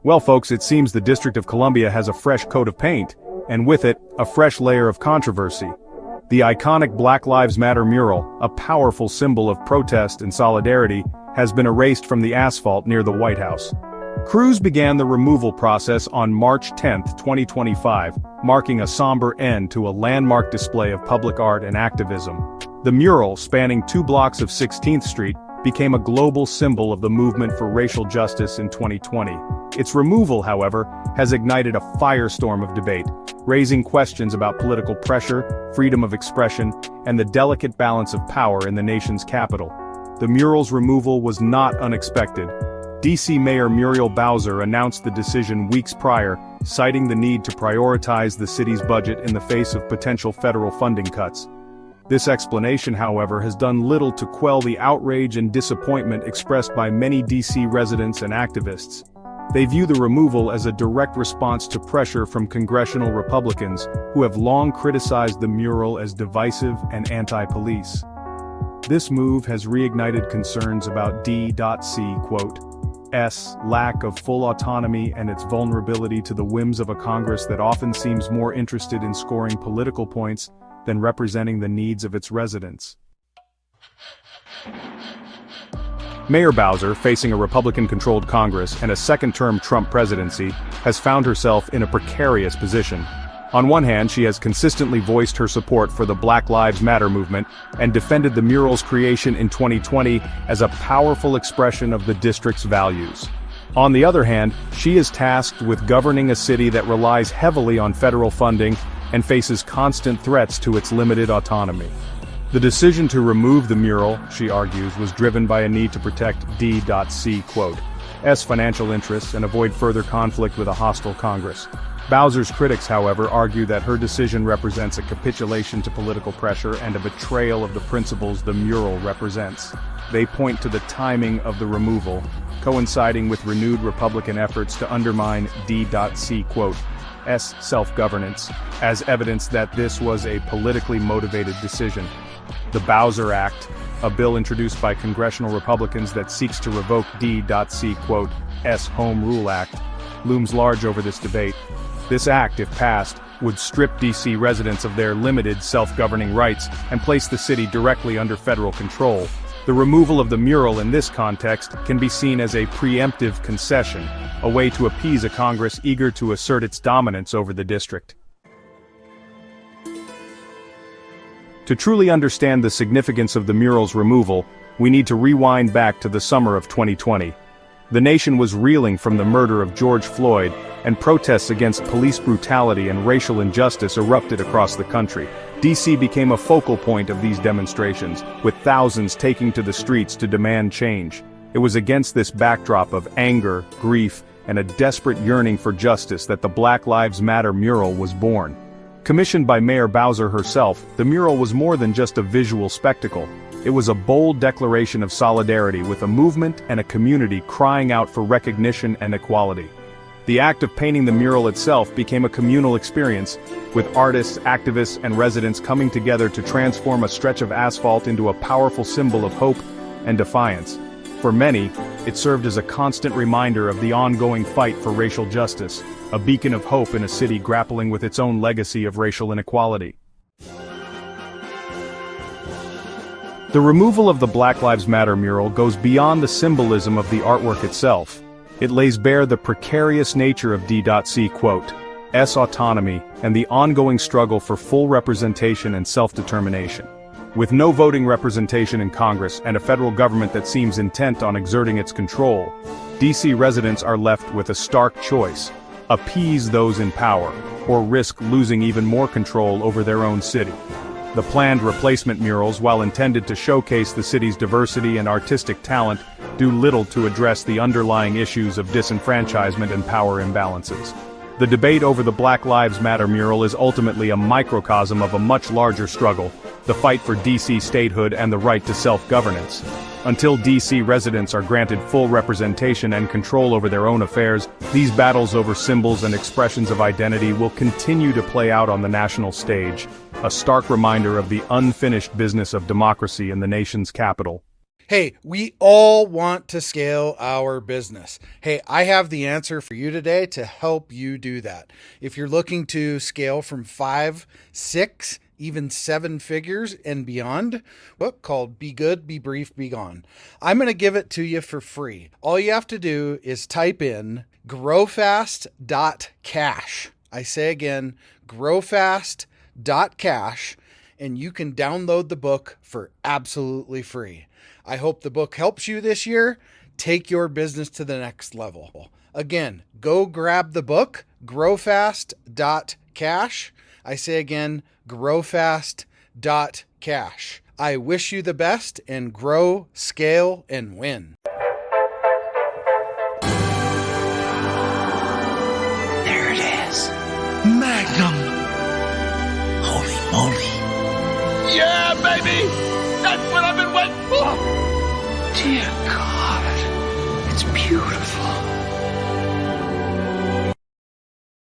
Well folks, it seems the District of Columbia has a fresh coat of paint, and with it, a fresh layer of controversy. The iconic Black Lives Matter mural, a powerful symbol of protest and solidarity, has been erased from the asphalt near the White House. Crews began the removal process on March 10, 2025, marking a somber end to a landmark display of public art and activism. The mural, spanning 2 blocks of 16th Street, became a global symbol of the movement for racial justice in 2020. Its removal, however, has ignited a firestorm of debate, raising questions about political pressure, freedom of expression, and the delicate balance of power in the nation's capital. The mural's removal was not unexpected. D.C. Mayor Muriel Bowser announced the decision weeks prior, citing the need to prioritize the city's budget in the face of potential federal funding cuts. This explanation, however, has done little to quell the outrage and disappointment expressed by many D.C. residents and activists. They view the removal as a direct response to pressure from congressional Republicans, who have long criticized the mural as divisive and anti-police. This move has reignited concerns about 𝐷.𝐐_'s lack of full autonomy and its vulnerability to the whims of a Congress that often seems more interested in scoring political points than representing the needs of its residents. Mayor Bowser, facing a Republican-controlled Congress and a second-term Trump presidency, has found herself in a precarious position. On one hand, she has consistently voiced her support for the Black Lives Matter movement and defended the mural's creation in 2020 as a powerful expression of the district's values. On the other hand, she is tasked with governing a city that relies heavily on federal funding and faces constant threats to its limited autonomy. The decision to remove the mural, she argues, was driven by a need to protect 𝐷.𝐐_'s financial interests and avoid further conflict with a hostile Congress. Bowser's critics, however, argue that her decision represents a capitulation to political pressure and a betrayal of the principles the mural represents. They point to the timing of the removal, coinciding with renewed Republican efforts to undermine 𝐷.𝐐_'s self-governance, as evidence that this was a politically motivated decision. The Bowser Act, a bill introduced by congressional Republicans that seeks to revoke 𝐷.𝐐_'s Home Rule Act, looms large over this debate. This act, if passed, would strip D.C. residents of their limited self-governing rights and place the city directly under federal control. The removal of the mural in this context can be seen as a preemptive concession, a way to appease a Congress eager to assert its dominance over the district. To truly understand the significance of the mural's removal, we need to rewind back to the summer of 2020. The nation was reeling from the murder of George Floyd, and protests against police brutality and racial injustice erupted across the country. D.C. became a focal point of these demonstrations, with thousands taking to the streets to demand change. It was against this backdrop of anger, grief, and a desperate yearning for justice that the Black Lives Matter mural was born. Commissioned by Mayor Bowser herself, the mural was more than just a visual spectacle. It was a bold declaration of solidarity with a movement and a community crying out for recognition and equality. The act of painting the mural itself became a communal experience, with artists, activists, and residents coming together to transform a stretch of asphalt into a powerful symbol of hope and defiance. For many, it served as a constant reminder of the ongoing fight for racial justice, a beacon of hope in a city grappling with its own legacy of racial inequality. The removal of the Black Lives Matter mural goes beyond the symbolism of the artwork itself. It lays bare the precarious nature of 𝐷.𝐐_'s autonomy and the ongoing struggle for full representation and self-determination. With no voting representation in Congress and a federal government that seems intent on exerting its control, D.C. residents are left with a stark choice: appease those in power, or risk losing even more control over their own city. The planned replacement murals, while intended to showcase the city's diversity and artistic talent, do little to address the underlying issues of disenfranchisement and power imbalances. The debate over the Black Lives Matter mural is ultimately a microcosm of a much larger struggle, the fight for D.C. statehood and the right to self-governance. Until D.C. residents are granted full representation and control over their own affairs, these battles over symbols and expressions of identity will continue to play out on the national stage, a stark reminder of the unfinished business of democracy in the nation's capital. Hey, we all want to scale our business. Hey, I have the answer for you today to help you do that. If you're looking to scale from 5, 6, even 7 figures and beyond, book called Be Good, Be Brief, Be Gone. I'm going to give it to you for free. All you have to do is type in growfast.cash. I say again, growfast.cash, and you can download the book for absolutely free. I hope the book helps you this year. Take your business to the next level. Again, go grab the book, growfast.cash. I say again, growfast.cash. I wish you the best and grow, scale, and win. There it is. Magnum. Holy moly. Yeah, baby! That's what I've been waiting for! Dear God, it's beautiful.